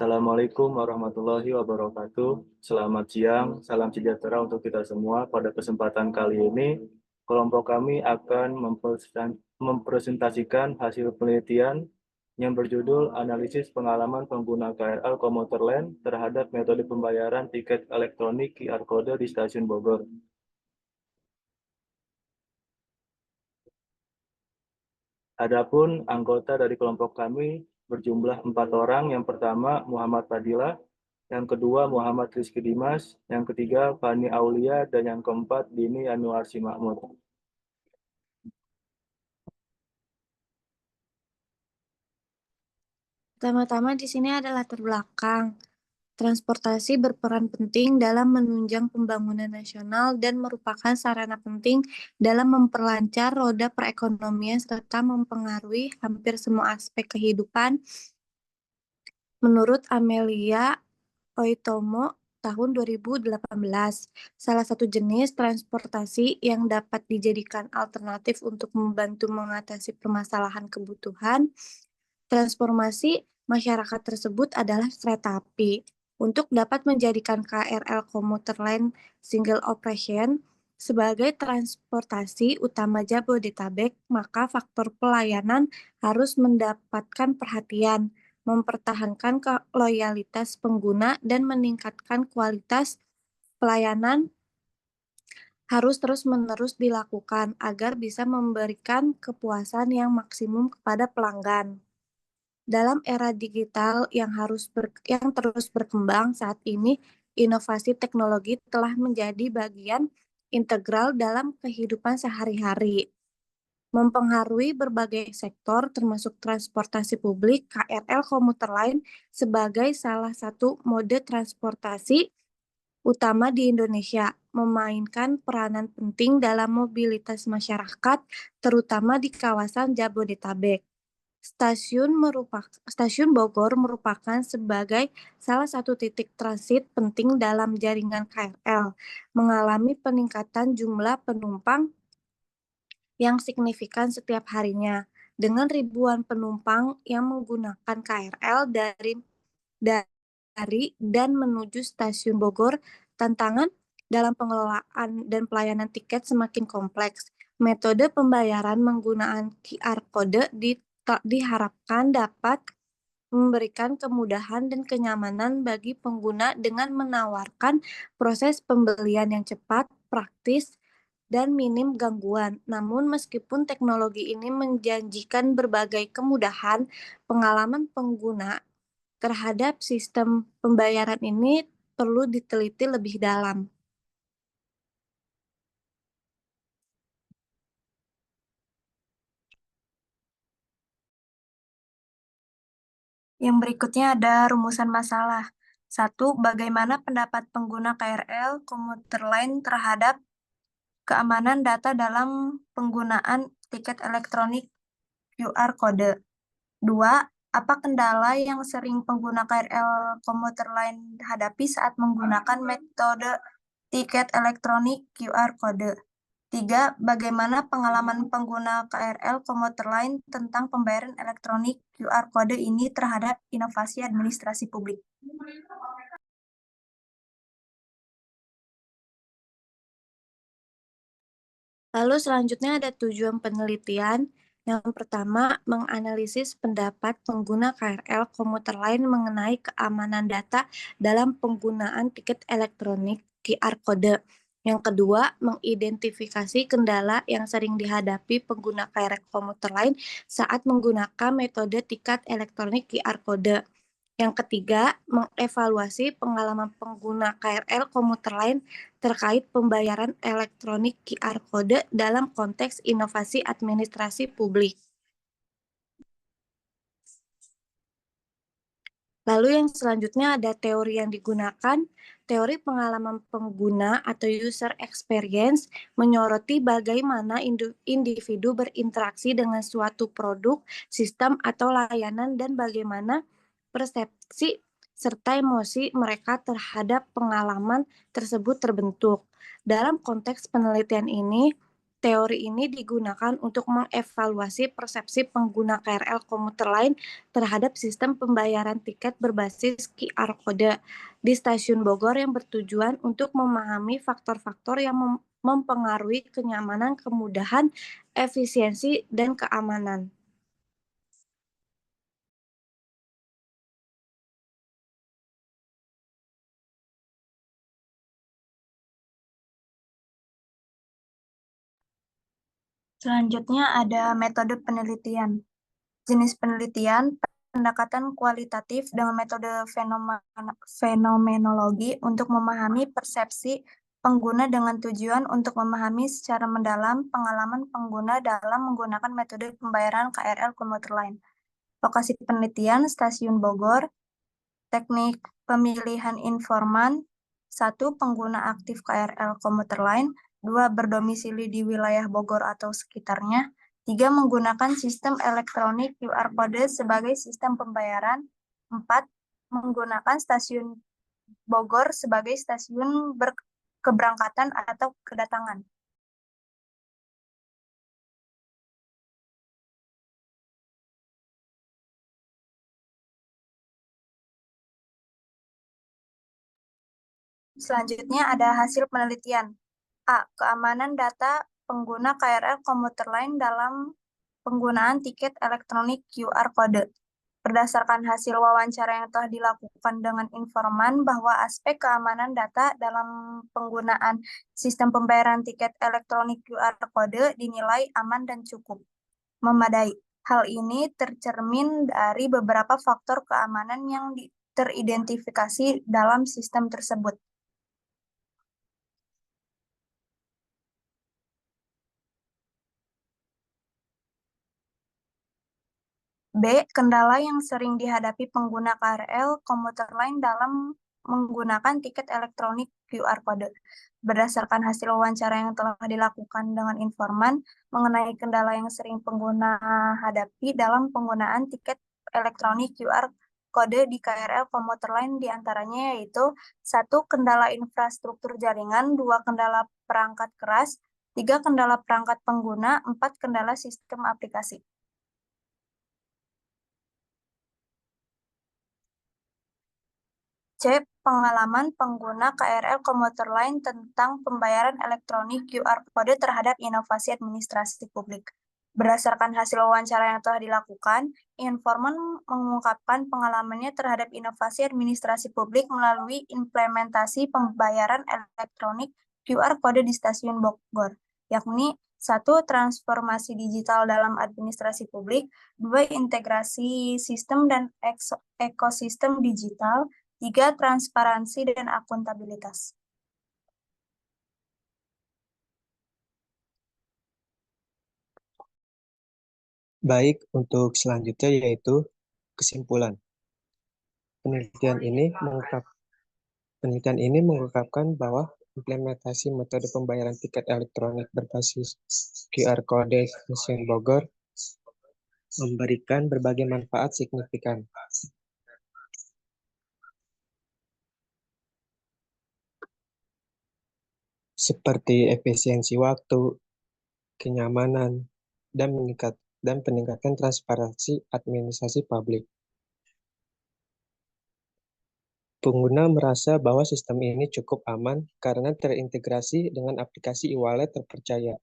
Assalamualaikum warahmatullahi wabarakatuh. Selamat siang, salam sejahtera untuk kita semua. Pada kesempatan kali ini, kelompok kami akan mempresentasikan hasil penelitian yang berjudul Analisis Pengalaman Pengguna KRL Komuter Lain terhadap metode pembayaran tiket elektronik QR Code di Stasiun Bogor. Adapun anggota dari kelompok kami berjumlah 4 orang. Yang pertama Muhammad Fadila, yang kedua Muhammad Rizky Dimas, yang ketiga Fani Aulia, dan yang keempat Dini Anuarsi Mahmud. Pertama-tama di sini ada latar belakang. Transportasi berperan penting dalam menunjang pembangunan nasional dan merupakan sarana penting dalam memperlancar roda perekonomian serta mempengaruhi hampir semua aspek kehidupan. Menurut Amelia Oitomo tahun 2018, salah satu jenis transportasi yang dapat dijadikan alternatif untuk membantu mengatasi permasalahan kebutuhan transformasi masyarakat tersebut adalah kereta api. Untuk dapat menjadikan KRL komuter lain single operation sebagai transportasi utama Jabodetabek, maka faktor pelayanan harus mendapatkan perhatian, mempertahankan loyalitas pengguna, dan meningkatkan kualitas pelayanan harus terus-menerus dilakukan agar bisa memberikan kepuasan yang maksimum kepada pelanggan. Dalam era digital yang terus berkembang saat ini, inovasi teknologi telah menjadi bagian integral dalam kehidupan sehari-hari, mempengaruhi berbagai sektor termasuk transportasi publik. KRL komuter lain sebagai salah satu mode transportasi utama di Indonesia memainkan peranan penting dalam mobilitas masyarakat, terutama di kawasan Jabodetabek. Stasiun Bogor merupakan sebagai salah satu titik transit penting dalam jaringan KRL, mengalami peningkatan jumlah penumpang yang signifikan setiap harinya. Dengan ribuan penumpang yang menggunakan KRL dari dan menuju Stasiun Bogor, tantangan dalam pengelolaan dan pelayanan tiket semakin kompleks. Metode pembayaran menggunakan QR Code diharapkan dapat memberikan kemudahan dan kenyamanan bagi pengguna dengan menawarkan proses pembelian yang cepat, praktis, dan minim gangguan. Namun meskipun teknologi ini menjanjikan berbagai kemudahan, pengalaman pengguna terhadap sistem pembayaran ini perlu diteliti lebih dalam. Yang berikutnya ada rumusan masalah. 1. Bagaimana pendapat pengguna KRL komuter lain terhadap keamanan data dalam penggunaan tiket elektronik QR Code? 2. Apa kendala yang sering pengguna KRL komuter lain hadapi saat menggunakan metode tiket elektronik QR Code? 3. Bagaimana pengalaman pengguna KRL komuter lain tentang pembayaran elektronik QR Code ini terhadap inovasi administrasi publik? Lalu selanjutnya ada tujuan penelitian. Yang pertama, menganalisis pendapat pengguna KRL komuter lain mengenai keamanan data dalam penggunaan tiket elektronik QR Code. Yang kedua, mengidentifikasi kendala yang sering dihadapi pengguna KRL komuter lain saat menggunakan metode tiket elektronik QR Code. Yang ketiga, mengevaluasi pengalaman pengguna KRL komuter lain terkait pembayaran elektronik QR Code dalam konteks inovasi administrasi publik. Lalu yang selanjutnya ada teori yang digunakan. Teori pengalaman pengguna atau user experience menyoroti bagaimana individu berinteraksi dengan suatu produk, sistem, atau layanan dan bagaimana persepsi serta emosi mereka terhadap pengalaman tersebut terbentuk. Dalam konteks penelitian ini, Teori ini digunakan untuk mengevaluasi persepsi pengguna KRL komuter lain terhadap sistem pembayaran tiket berbasis QR kode di stasiun Bogor yang bertujuan untuk memahami faktor-faktor yang mempengaruhi kenyamanan, kemudahan, efisiensi, dan keamanan. Selanjutnya ada metode penelitian. Jenis penelitian, pendekatan kualitatif dengan metode fenomenologi untuk memahami persepsi pengguna dengan tujuan untuk memahami secara mendalam pengalaman pengguna dalam menggunakan metode pembayaran KRL komuter lain. Lokasi penelitian, Stasiun Bogor. Teknik pemilihan informan, 1. Pengguna aktif KRL komuter lain, 2. Berdomisili di wilayah Bogor atau sekitarnya, 3. Menggunakan sistem elektronik QR Code sebagai sistem pembayaran, 4. Menggunakan stasiun Bogor sebagai stasiun keberangkatan atau kedatangan. Selanjutnya ada hasil penelitian. A. Keamanan data pengguna KRL komuter lain dalam penggunaan tiket elektronik QR Code. Berdasarkan hasil wawancara yang telah dilakukan dengan informan bahwa aspek keamanan data dalam penggunaan sistem pembayaran tiket elektronik QR Code dinilai aman dan cukup memadai. Hal ini tercermin dari beberapa faktor keamanan yang teridentifikasi dalam sistem tersebut. B. Kendala yang sering dihadapi pengguna KRL komuter lain dalam menggunakan tiket elektronik QR Code. Berdasarkan hasil wawancara yang telah dilakukan dengan informan mengenai kendala yang sering pengguna hadapi dalam penggunaan tiket elektronik QR Code di KRL komuter lain diantaranya yaitu 1. Kendala infrastruktur jaringan, 2. Kendala perangkat keras, 3. Kendala perangkat pengguna, 4. Kendala sistem aplikasi. C. Pengalaman pengguna KRL komuter lain tentang pembayaran elektronik QR Code terhadap inovasi administrasi publik. Berdasarkan hasil wawancara yang telah dilakukan, informan mengungkapkan pengalamannya terhadap inovasi administrasi publik melalui implementasi pembayaran elektronik QR Code di stasiun Bogor, yakni 1. Transformasi digital dalam administrasi publik, 2. Integrasi sistem dan ekosistem digital, 3. Transparansi dan akuntabilitas. Baik, untuk selanjutnya yaitu kesimpulan. Penelitian ini mengungkapkan bahwa implementasi metode pembayaran tiket elektronik berbasis QR Code Stasiun Bogor memberikan berbagai manfaat signifikan. Seperti efisiensi waktu, kenyamanan, dan peningkatan transparansi administrasi publik. Pengguna merasa bahwa sistem ini cukup aman karena terintegrasi dengan aplikasi e-wallet terpercaya,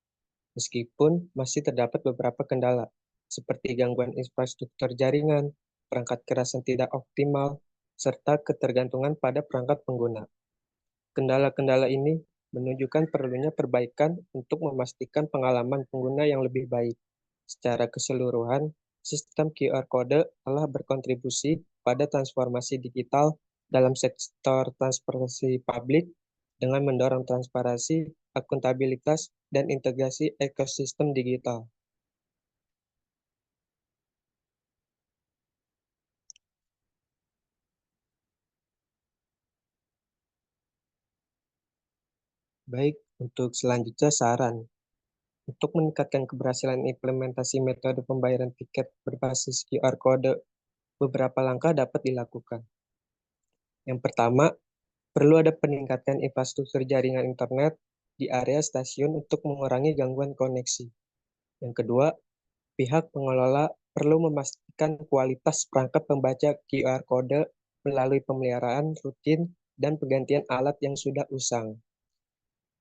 meskipun masih terdapat beberapa kendala, seperti gangguan infrastruktur jaringan, perangkat keras yang tidak optimal, serta ketergantungan pada perangkat pengguna. Kendala-kendala ini menunjukkan perlunya perbaikan untuk memastikan pengalaman pengguna yang lebih baik. Secara keseluruhan, sistem QR Code telah berkontribusi pada transformasi digital dalam sektor transportasi publik dengan mendorong transparansi, akuntabilitas, dan integrasi ekosistem digital. Baik, untuk selanjutnya saran. Untuk meningkatkan keberhasilan implementasi metode pembayaran tiket berbasis QR Code, beberapa langkah dapat dilakukan. Yang pertama, perlu ada peningkatan infrastruktur jaringan internet di area stasiun untuk mengurangi gangguan koneksi. Yang kedua, pihak pengelola perlu memastikan kualitas perangkat pembaca QR Code melalui pemeliharaan rutin dan penggantian alat yang sudah usang.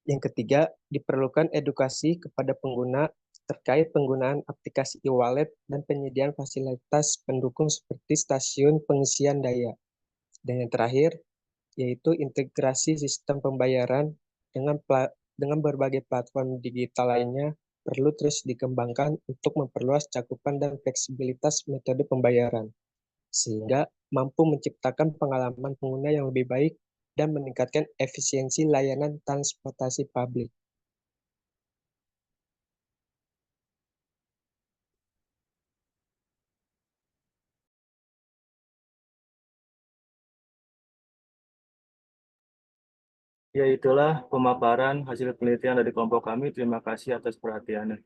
Yang ketiga, diperlukan edukasi kepada pengguna terkait penggunaan aplikasi e-wallet dan penyediaan fasilitas pendukung seperti stasiun pengisian daya. Dan yang terakhir, yaitu integrasi sistem pembayaran dengan berbagai platform digital lainnya perlu terus dikembangkan untuk memperluas cakupan dan fleksibilitas metode pembayaran, sehingga mampu menciptakan pengalaman pengguna yang lebih baik dan meningkatkan efisiensi layanan transportasi publik. Ya, itulah pemaparan hasil penelitian dari kelompok kami. Terima kasih atas perhatiannya.